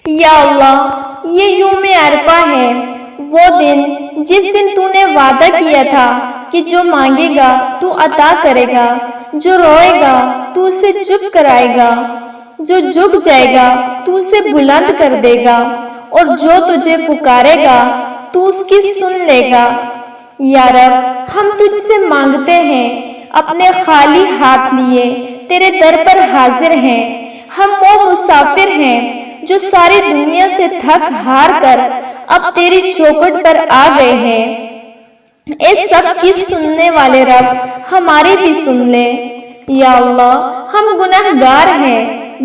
یا اللہ، یہ یوم عرفہ ہے، وہ دن جس دن تو نے وعدہ کیا تھا کہ جو مانگے گا تو عطا کرے گا، جو روئے گا تو اسے چپ کرائے گا، جو جھک جائے گا تو اسے بلند کر دے گا، اور جو تجھے پکارے گا تو اس کی سن لے گا۔ یا رب، ہم تجھ سے مانگتے ہیں، اپنے خالی ہاتھ لیے تیرے در پر حاضر ہیں۔ ہم وہ مسافر ہیں جو ساری دنیا سے تھک ہار کر اب تیری چوکھٹ پر آ گئے ہیں۔ اے سب کی سننے والے رب، ہماری بھی سن لے۔ یا اللہ، ہم گنہگار ہیں،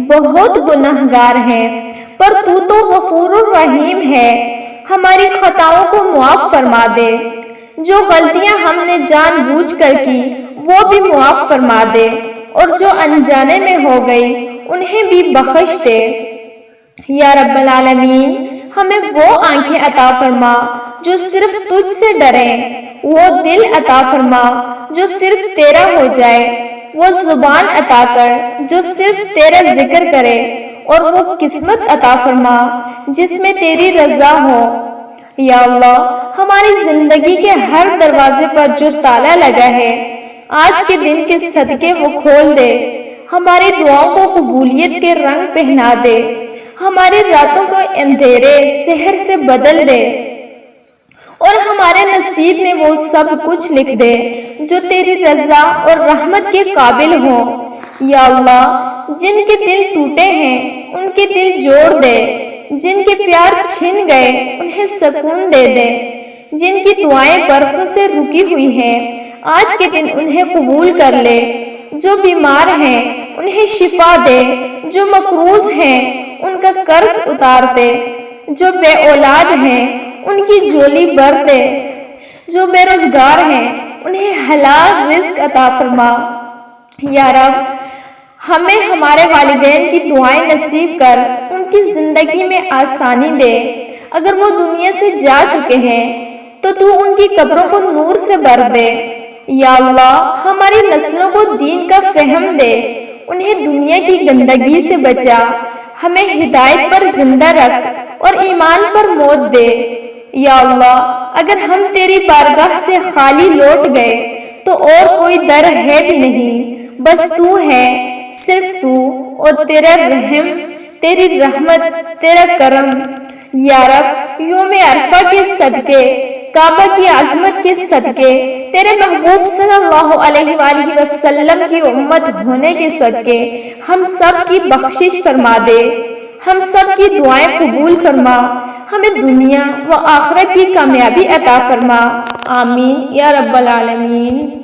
بہت گنہگار ہیں، پر تو غفور الرحیم ہے، ہماری خطاؤں کو معاف فرما دے۔ جو غلطیاں ہم نے جان بوجھ کر کی وہ بھی معاف فرما دے، اور جو انجانے میں ہو گئی انہیں بھی بخش دے۔ یا رب العالمین، ہمیں وہ آنکھیں عطا فرما جو صرف تجھ سے ڈریں، وہ دل عطا فرما جو صرف تیرا ہو جائے، وہ زبان عطا کر جو صرف تیرا ذکر کرے، اور وہ قسمت عطا فرما جس میں تیری رضا ہو۔ یا اللہ، ہماری زندگی کے ہر دروازے پر جو تالا لگا ہے آج کے دن کے صدقے وہ کھول دے، ہماری دعاؤں کو قبولیت کے رنگ پہنا دے، ہماری راتوں کو اندھیرے سحر سے بدل دے، اور ہمارے نصیب میں وہ سب کچھ لکھ دے جو تیری رضا اور رحمت کے قابل ہو۔ یا اللہ، جن کے دل ٹوٹے ہیں ان کے دل جوڑ دے، جن کے پیار چھن گئے انہیں سکون دے دے، جن کی دعائیں برسوں سے رکی ہوئی ہیں آج کے دن انہیں قبول کر لے، جو بیمار ہیں انہیں شفا دے، جو مقروض ہیں ان کا قرض اتار دے، جو بے اولاد ہیں ان کی جھولی بھر دے، جو بے روزگار ہیں انہیں حلال رزق عطا فرما۔ یا رب، ہمیں ہمارے والدین کی دعائیں نصیب کر ان کی زندگی میں آسانی دے، اگر وہ دنیا سے جا چکے ہیں تو ان کی قبروں کو نور سے بھر دے۔ یا اللہ، ہماری نسلوں کو دین کا فہم دے، انہیں دنیا کی گندگی سے بچا، ہمیں ہدایت پر زندہ رکھ اور ایمان پر موت دے۔ یا اللہ، اگر ہم تیری بارگاہ سے خالی لوٹ گئے تو اور کوئی در ہے بھی نہیں، بس تو ہے، صرف تو، اور تیرا رحم، تیری رحمت، تیرا کرم۔ یا رب، یوم عرفہ کے صدقے، کعبہ کی عظمت کے صدقے، تیرے محبوب صلی اللہ علیہ وآلہ وسلم کی امت ہونے کے صدقے ہم سب کی بخشش فرما دے، ہم سب کی دعائیں قبول فرما، ہمیں دنیا و آخرت کی کامیابی عطا فرما۔ آمین یا رب العالمین۔